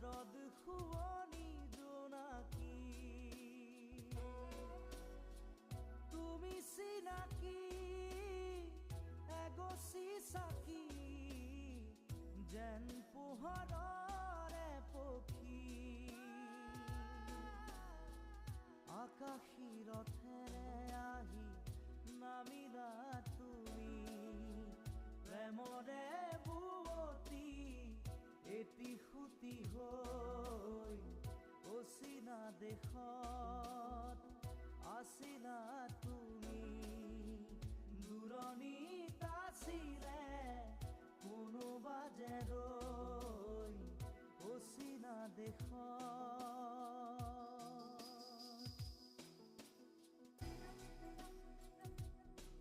শাৰদ শুৱনি জোনাকী তুমি চিনাকি এগছি চাকি যেন পোহৰৰে পক্ষী আকাশী ৰথেৰে আহি নামিলা তুমি প্ৰেমৰে বুৱতী এটি সুতি হৈ অচিনা দেশত আছিলা তুমি